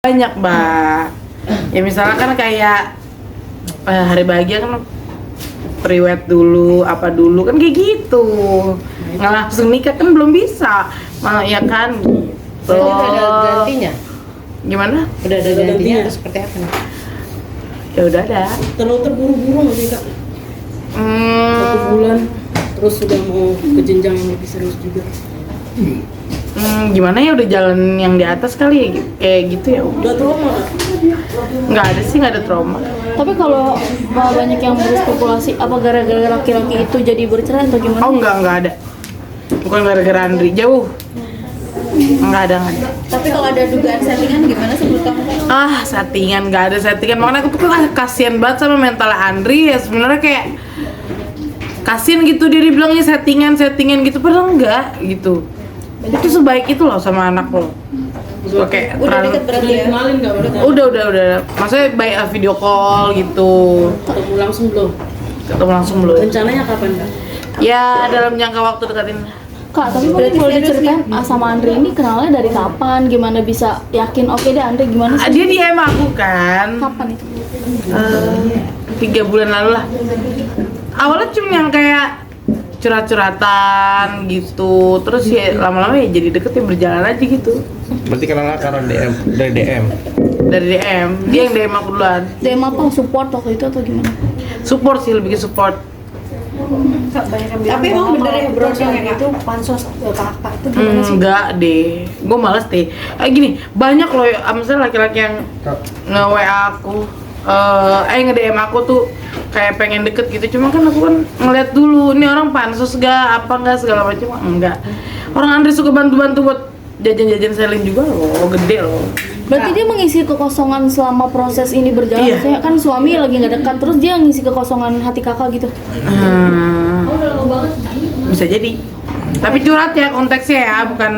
Banyak, Mbak. Ya misalnya kan kayak hari bahagia kan priwet dulu, apa dulu kan kayak gitu. Nggak langsung nikah kan belum bisa. Malah ya kan gitu. Udah ada gantinya? Gimana? Udah ada gantinya atau seperti apa nih? Ya udah ada. Terlalu terburu-buru nggak sih Kak? 1 bulan terus sudah mau ke jenjang yang lebih serius juga. Gimana ya udah jalan yang di atas kali ya kayak gitu ya. Udah trauma Kak? Nggak ada sih, nggak ada trauma. Tapi kalau banyak yang berspekulasi apa gara-gara laki-laki itu jadi bercerai atau gimana? Oh nggak ada. Bukan gara-gara Andri, jauh. Nggak ada. Tapi kalau ada dugaan settingan gimana sih menurut kamu? Settingan, nggak ada settingan. Makanya aku tuh kan kasihan banget sama mental Andri ya sebenarnya kayak kasihan gitu dia dibilangnya settingan gitu padahal enggak gitu. Itu sebaik itu loh sama anak lo. Oke, Udah deket berarti ya? Kenalin nggak udah? Udah. Maksudnya baik video call gitu. Ketemu langsung belum? Ketemu langsung belum? Rencananya kapan Kak? Ya dalam jangka waktu dekat ini. Kak, tapi berarti boleh diceritain sama Andre ini kenalnya dari kapan? Gimana bisa yakin oke deh Andre gimana sih? Dia DM aku kan. Kapan itu? 3 bulan lalu lah. Awalnya cuma yang kayak curhat-curhatan gitu, terus ya lama-lama ya jadi deket ya berjalan aja gitu. Berarti kenalnya karena dari DM. Dari DM, dia yang DM aku duluan. DM apa? Support waktu itu atau gimana? Support sih, lebih ke support. Tapi emang bener ya browsing itu pansos kakak itu gimana sih? Enggak deh, gue males deh. Gini, banyak loh, misalnya laki-laki yang nge-WA aku, nge-DM aku tuh kayak pengen deket gitu. Cuma kan aku kan ngeliat dulu, ini orang pansos gak, apa enggak, segala macam. Enggak. Orang Andri suka bantu-bantu buat jajan-jajan selling juga loh, gede loh. Berarti dia mengisi kekosongan selama proses ini berjalan. Iya. Saya kan suami lagi nggak dekat, terus dia ngisi kekosongan hati kakak gitu. Bisa jadi. Tapi curhat ya konteksnya ya, bukan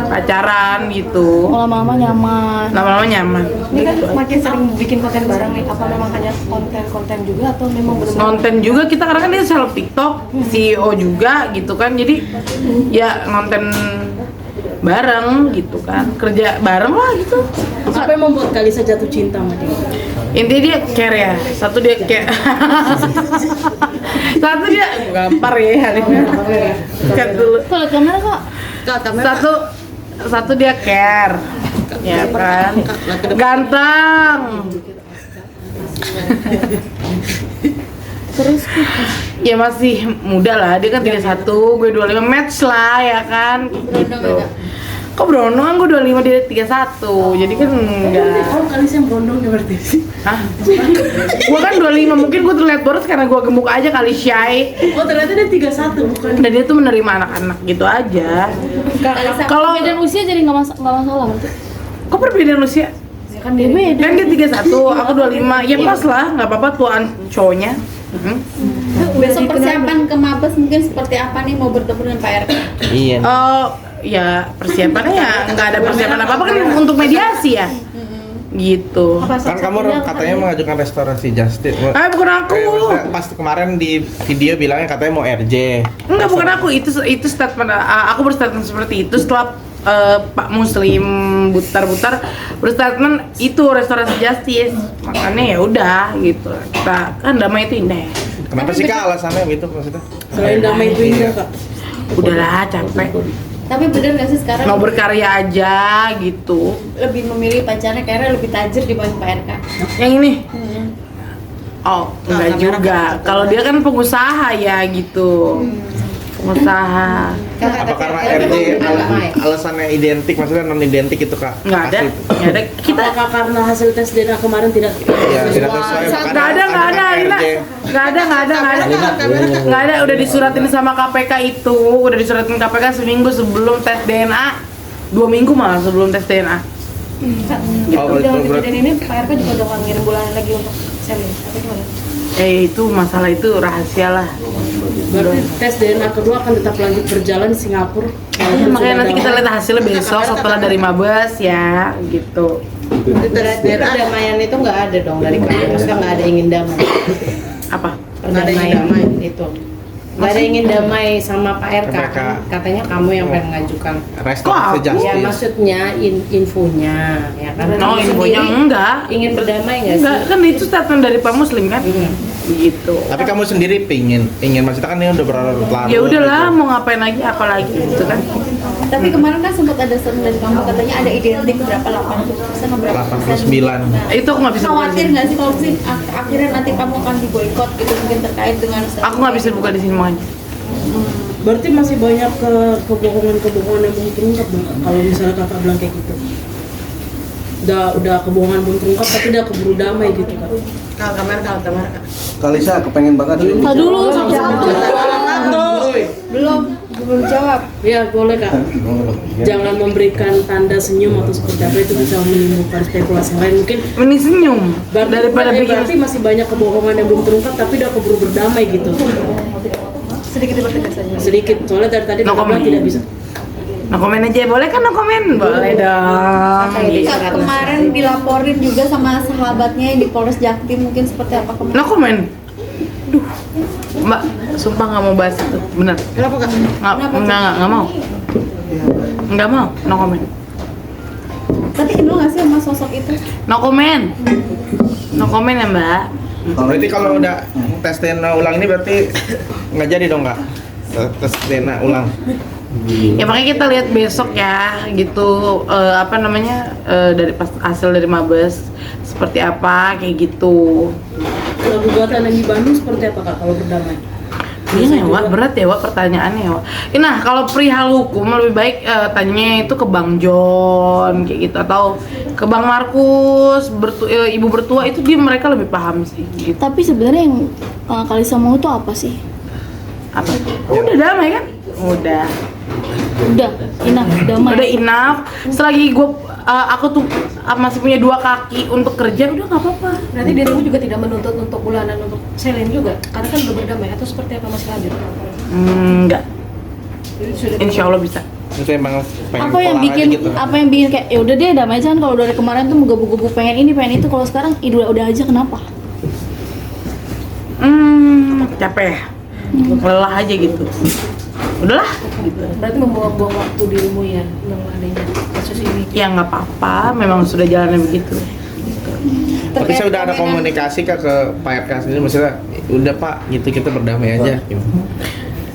pacaran gitu. Lama-lama nyaman. Lama-lama nyaman. Ini kan makin sering bikin konten bareng nih, apa memang hanya konten-konten juga atau memang benar-benar Konten juga kita karena kan dia seleb TikTok, CEO juga gitu kan. Jadi ya konten bareng gitu kan, kerja bareng lah gitu. Apa yang membuat Kalisa jatuh cinta sama dia? Intinya dia care ya, satu dia care. Satu dia gampar ya hari ini. Cut dulu. Kalau kamera kak, Satu dia care, ya kan, ganteng. terus Ya masih muda lah, dia kan 31, gue 25, match lah ya kan, gitu. Kok berondong kan gue 25, dia 31, jadi kan enggak. Oh Kalisa yang berondong ya berarti sih? Hah? Gue kan 25, mungkin gue terlihat boros karena gue gemuk aja kali shy. Oh ternyata dia 31 bukan? Dan dia tuh menerima anak-anak gitu aja. Kalau perbedaan usia jadi nggak masalah berarti. kok perbedaan usia? Kan dia beda. Kan dia 31, aku 25, ya pas lah, nggak apa-apa tuan cowoknya. besok persiapan ke Mabes mungkin seperti apa nih mau bertemu dengan Pak RK? Iya. Ya persiapannya ya nggak ada persiapan apa-apa kan untuk mediasi ya. Gitu. Kan kamu katanya mengajukan restorasi justice. Bukan aku. Pas kemarin di video bilangnya katanya mau RJ. Enggak, bukan aku. Itu statement. Aku berstatement seperti itu setelah Pak Muslim Butar berstatement itu restorasi justice. Makanya ya udah gitu. Kita kan damai itu indah ya. Kenapa sih Kak alasannya gitu maksudnya? Selain damai itu indah Kak? Udahlah capek. Tapi bener nggak sih sekarang Mau berkarya aja gitu. lebih memilih pacarnya karena lebih tajir dibanding Pak RK? Yang ini? Oh, enggak juga. Kalau dia kan pengusaha ya gitu. Pengusaha. Apa karena RJ alasannya identik maksudnya non identik itu Kak? Nggak ada. Asli. Nggak ada. Kita Apakah karena hasil tes DNA kemarin tidak Iya, tidak sesuai. nggak ada, Lina. Nggak ada. Udah disuratin sama KPK itu. Udah disuratin KPK seminggu sebelum tes DNA. 2 minggu malah sebelum tes DNA. Oh, Dengan betul. kejadian ini Pak RK juga udah nggak ngirim bulanan lagi untuk selling, tapi gimana? Itu masalah itu rahasia lah. berarti tes DNA kedua akan tetap lanjut berjalan di Singapura? Makanya nanti kita lihat hasilnya besok setelah dari Mabes ya, gitu. Perdamaian itu nggak ada dong dari kamu, maksudnya nggak ada ingin damai. Apa? Perdamaian itu. Nggak ada ingin damai sama Pak RK. RK. Katanya kamu yang pengen mengajukan. Restoratif Kok aku? Ya justice. maksudnya infonya ya kan. Oh, Kamu infonya sendiri enggak. ingin berdamai nggak sih? Enggak, kan itu statement dari Pak Muslim kan? Gitu. Tapi kamu sendiri ingin maksudnya kan ini udah berlarut-larut. Ya udahlah, gitu. mau ngapain lagi, apa lagi gitu kan? Tapi kemarin kan sempat ada statement dari kamu katanya ada identik berapa 80% atau berapa persen. 89. Itu aku nggak bisa buka Khawatir di sini. nggak sih kalau sih akhirnya nanti kamu akan diboykot gitu mungkin terkait dengan Aku nggak bisa buka di sini makanya. Berarti masih banyak kebohongan yang belum terungkap dong, Kak? Kalau misalnya kakak bilang kayak gitu. Udah kebohongan belum terungkap tapi udah keburu damai gitu, Kak. Kalau kamar. Kalisa kepengen banget Nah, dulu belum jawab. Ya boleh, Kak. Jangan memberikan tanda senyum atau seperti apa, itu bisa menimbulkan spekulasi lain. Mungkin Ini senyum daripada berarti bikin. masih banyak kebohongan yang belum terungkap tapi udah keburu berdamai gitu. Sedikit dipertegas saja. Sedikit, soalnya dari tadi No kakak bilang comment. tidak bisa. No komen aja, boleh kan no komen? Boleh dong. Iya. Kemarin dilaporin juga sama sahabatnya yang di Polres Jaktim mungkin seperti apa kemarin? No komen. Duh, Mbak, sumpah nggak mau bahas itu, bener. Kenapa Kak? Nggak mau. Nggak mau, no komen. Tapi kenal nggak sih sama sosok itu? No komen. No komen ya Mbak. Berarti kalau udah tes DNA ulang ini berarti nggak jadi dong Kak? Tes DNA ulang. Ya makanya kita lihat besok ya, gitu. Apa namanya, dari pas hasil dari Mabes seperti apa, kayak gitu. Kalau gugatan yang di Bandung seperti apa, Kak, kalau berdamai? Iya ya Wak, berat ya Wak pertanyaannya ya Wak. Nah kalau perihal hukum lebih baik tanya itu ke Bang John kayak gitu, atau ke Bang Markus, ibu bertua itu mereka lebih paham sih gitu. tapi sebenarnya yang Kalisa mau tuh apa sih? Apa? Udah damai kan? Udah Udah damai. enough. Selagi aku tuh masih punya 2 kaki untuk kerja, udah nggak apa-apa. Berarti dirimu juga tidak menuntut untuk bulanan untuk Selin juga? Karena kan udah berdamai atau seperti apa masih lanjut? Enggak. Insya Allah bisa. Itu emang pengen Apa yang pola bikin aja gitu. apa yang bikin kayak ya udah deh damai aja kan, kalau dari kemarin tuh menggebu-gebu pengen ini pengen itu, kalau sekarang udah aja kenapa? Capek ya? Lelah aja gitu. Udahlah. Berarti membuang-buang waktu dirimu ya dengan adanya kasus ini. Ya nggak apa-apa, memang sudah jalannya begitu. Tapi saya udah ada komunikasi Kak ke Pak RK sendiri, maksudnya udah Pak gitu kita berdamai aja. Gitu.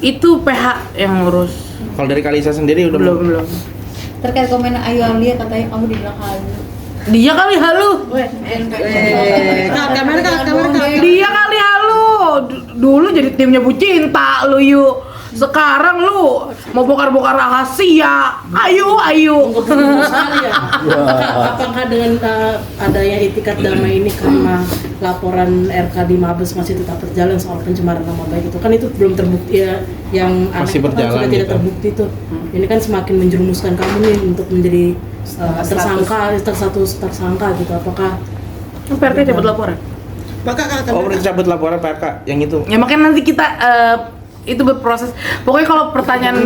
Itu PH yang ngurus. Kalau dari Kalisa sendiri udah Belum. Terkait komen Ayu Aulia katanya kamu dibilang halu. Dia kali halu. Kak, kamar. Dia kali halu. Dulu jadi timnya Bu Cinta lu yuk. Sekarang lu mau bongkar-bongkar rahasia. Ayo. Sekali ya. Apakah dengan adanya itikat damai ini karena laporan RK di Mabes masih tetap berjalan soal pencemaran nama baik itu kan itu belum terbukti ya, yang aneh Masih itu kan berjalan sudah tidak gitu. terbukti tuh. Ini kan semakin menjerumuskan kamu nih untuk menjadi tersangka gitu. Apakah PRK cabut laporan. Oh, udah cabut laporan Pak RK yang itu. Ya makanya nanti kita itu berproses. Pokoknya kalau pertanyaan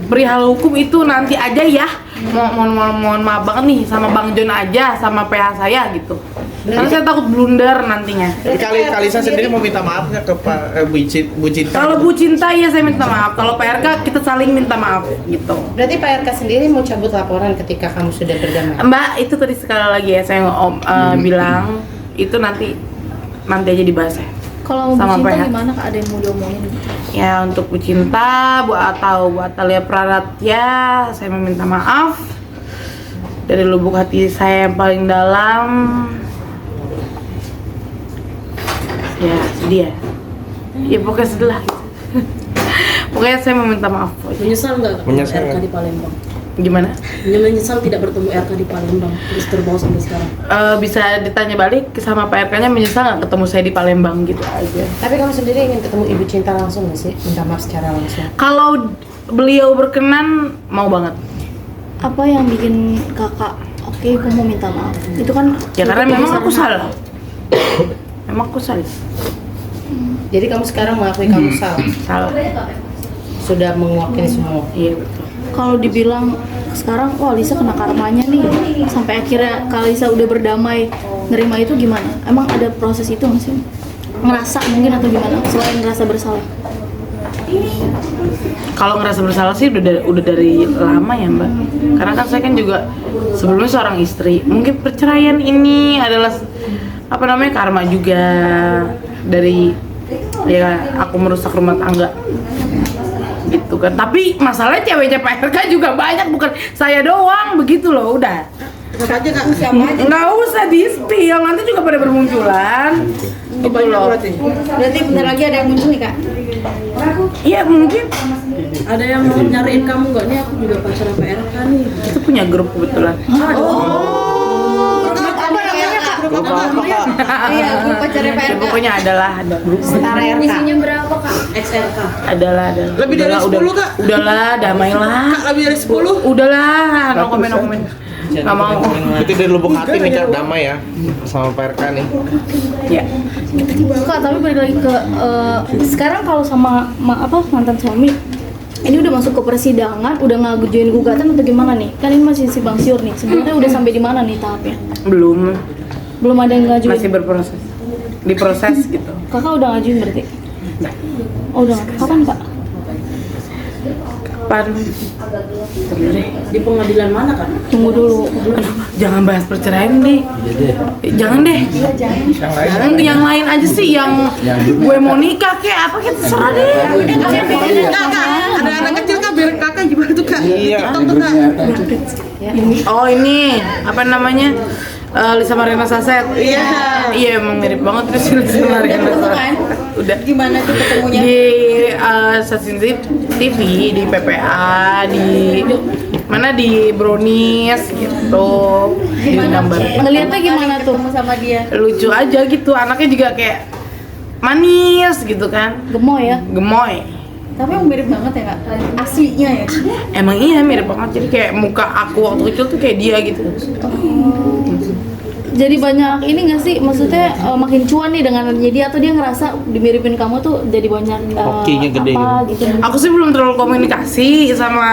perihal hukum itu nanti aja ya. Mohon maaf banget nih sama Bang John aja sama PH saya gitu. Karena saya takut blunder nantinya. Tapi Kalisa sendiri mau minta maaf nggak ke Pak Bu Cinta? Kalau Bu Cinta ya saya minta maaf. Kalau PRK kita saling minta maaf gitu. Berarti Pak RK sendiri mau cabut laporan ketika kamu sudah berdamai. Mbak, itu tadi sekali lagi ya saya bilang itu nanti aja dibahas ya. Kalau Sama Bu Cinta PH. gimana Kak, ada yang mau diomongin? Ya untuk Bu Cinta, Bu Atau, Bu Atalia Praratya, saya meminta maaf dari lubuk hati saya yang paling dalam. Ya sedih ya. Ya pokoknya sedih lah. Pokoknya saya meminta maaf. menyesal nggak Menyesal RK nggak? di Palembang? Gimana? Menyesal tidak bertemu RK di Palembang terus terbawa sampai sekarang? Bisa ditanya balik sama Pak RK-nya, menyesal nggak ketemu saya di Palembang gitu aja. Tapi kamu sendiri ingin ketemu Ibu Cinta langsung nggak sih? Minta maaf secara langsung. Kalau beliau berkenan, mau banget. Apa yang bikin kakak oke aku mau minta maaf? Itu kan Ya karena itu memang aku besar. salah. Memang aku salah. Jadi kamu sekarang mengakui kamu salah. Salah. Sudah menguakin semua. Iya betul. Kalau dibilang sekarang wah Lisa kena karmanya nih sampai akhirnya Kalisa udah berdamai, nerima itu gimana? Emang ada proses itu nggak sih? Ngerasa mungkin atau gimana selain ngerasa bersalah? Kalau ngerasa bersalah sih udah dari lama ya Mbak. Karena kan saya kan juga sebelumnya seorang istri. Mungkin perceraian ini adalah apa namanya karma juga dari ya aku merusak rumah tangga gitu kan. Tapi masalahnya ceweknya Pak RK juga banyak, bukan saya doang begitu loh. Udah nggak usah di spill, nanti juga pada bermunculan gitu loh. Berarti bentar lagi ada yang muncul nih kak? Iya mungkin Ada yang mau nyariin kamu nggak? Nih aku juga pacaran PRK nih. kita punya grup kebetulan. Grup apa kak? Iya, grup pacarnya Pak Ya, RK. pokoknya ada grup Setara RK. Isinya berapa kak? XRK. adalah. Lebih dari 10, Kak. Udahlah, damailah. Lebih dari 10. Udahlah, no komen. Nggak mau. Berarti dari lubuk hati nih Kak, damai ya sama PRK nih. Ya. Kak, tapi balik lagi ke sekarang kalau sama mantan suami ini udah masuk ke persidangan, udah ngajuin gugatan atau gimana nih? Kan ini masih simpang siur nih. Sebenarnya udah sampai di mana nih tahapnya? Belum Ada yang ngajuin? masih berproses. Diproses gitu. Kakak udah ngajuin berarti? Oh, udah. Kapan, Kak? Kapan? Di pengadilan mana kan? Tunggu dulu. Jangan bahas perceraian deh. Jangan deh. Jangan yang lain aja sih, yang gue mau nikah kayak apa kayak terserah deh. Ada anak kecil kak, biar kakak gimana tuh kak? Iya. TikTok tuh kak. Oh ini apa namanya? Lisa Mariana Saset. Iya emang mirip banget terus Lisa Mariana Saset. Udah. Gimana tuh ketemunya? Di stasiun TV, di PPA, di mana di Brownies gitu. Di gambar. Ngeliatnya gimana tuh? Ketemu sama dia. Lucu aja gitu, anaknya juga kayak manis gitu kan. Gemoy ya? Gemoy. Tapi yang mirip banget ya kak? Aslinya ya? Emang iya mirip banget, jadi kayak muka aku waktu kecil tuh kayak dia gitu. Jadi banyak ini nggak sih? Maksudnya makin cuan nih dengan adanya dia, atau dia ngerasa dimiripin kamu tuh jadi banyak Hokinya gede apa gitu? Aku sih belum terlalu komunikasi sama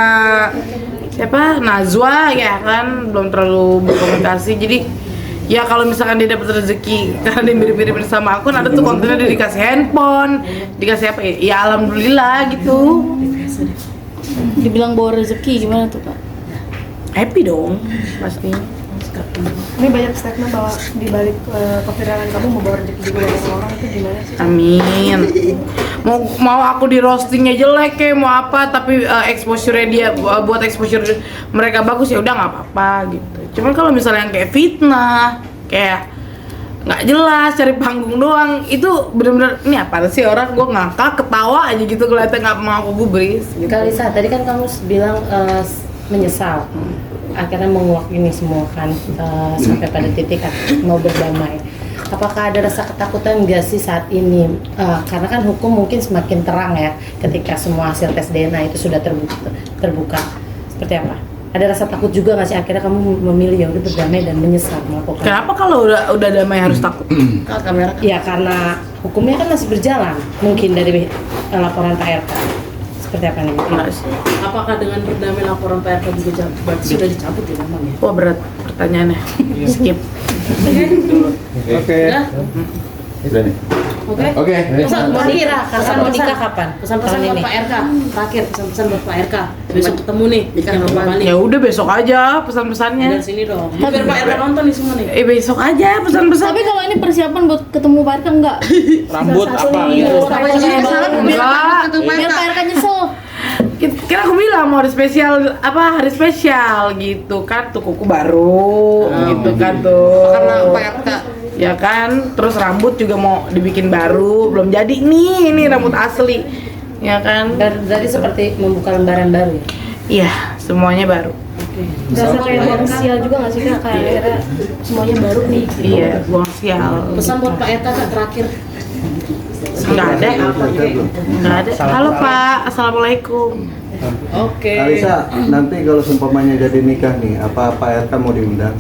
siapa Najwa ya kan, belum terlalu berkomunikasi. Jadi ya kalau misalkan dia dapat rezeki karena dia mirip-mirip sama aku, ada tuh kontennya dia dikasih handphone, dikasih apa ya? Ya alhamdulillah gitu. Dibilang bawa rezeki gimana tuh, Kak? Happy dong pasti. Ini banyak statement bahwa di balik keviralan kamu membawa rezeki juga dari orang, itu gimana sih? Amin. Mau aku di roastingnya jelek kayak mau apa, tapi exposure dia buat exposure mereka bagus ya udah nggak apa-apa gitu. Cuman kalau misalnya yang kayak fitnah, kayak nggak jelas cari panggung doang, itu bener-bener ini apa sih orang, gue ngakak ketawa aja gitu kelihatan nggak mau aku gubris. Gitu. Kak Lisa, tadi kan kamu bilang menyesal, akhirnya menguak ini semua kan sampai pada titik mau berdamai. Apakah ada rasa ketakutan nggak sih saat ini? Karena kan hukum mungkin semakin terang ya ketika semua hasil tes DNA itu sudah terbuka. Seperti apa? Ada rasa takut juga nggak sih akhirnya kamu memilih ya udah berdamai dan menyesal melakukan? Kenapa kalau udah damai harus takut? Kamera. Ya karena hukumnya kan masih berjalan. Mungkin dari laporan Pak RK. Seperti apa nih? Enggak sih. Apakah dengan berdamai laporan PRK juga berarti sudah dicabut ya namanya? Wah berat pertanyaannya. Skip. Oke. Ya? Udah nih. Oke. Pesan mau nikah, kapan mau nikah kapan? Pesan-pesan Tahun buat ini. Pak RK. Terakhir pesan-pesan buat Pak RK. Besok ketemu nih yang kembali. Ya udah besok aja pesan-pesannya. Dari sini dong. Biar Pak RK nonton nih semua nih. Besok aja pesan-pesan. Tapi kalau ini persiapan buat ketemu Pak RK enggak? Rambut apa gitu. Enggak. Biar Pak RK nyesel. Kira aku bilang mau hari spesial gitu kan, tuh kuku baru gitu kan tuh. Karena Pak RK. Ya kan, terus rambut juga mau dibikin baru, belum jadi nih, ini rambut asli. Ya kan? Berarti seperti membuka lembaran baru ya? Iya, semuanya baru. Berasa kayak sial juga nggak sih kak? Kayak akhirnya semuanya baru nih. Iya, buang sial. Pesan buat Pak RK Kak, terakhir. Enggak ada. Enggak ada. Halo Pak, Assalamualaikum. Oke. Kak Lisa, nanti kalau seumpamanya jadi nikah nih, apa Pak RK mau diundang?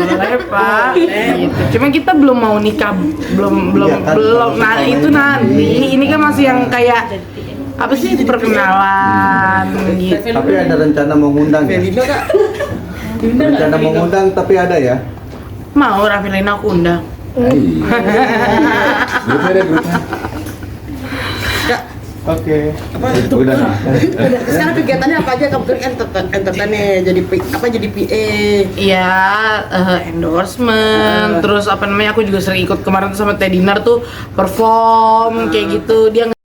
Boleh Pak. Gitu. Cuman kita belum mau nikah, belum. Iya kan, Nah itu nanti. Ini kan masih yang kayak apa sih perkenalan gitu. Tapi ada rencana mau ngundang ya? Rencana mau ngundang tapi ada ya? Mau Raffi Lina aku undang. Grupnya deh, grupnya. Oke. Apa itu? Udah. Sekarang kegiatannya apa aja? Kamu kan entertain jadi jadi PA. Iya, endorsement, terus apa namanya, aku juga sering ikut kemarin tuh sama Teh Dinar tuh perform kayak gitu. Dia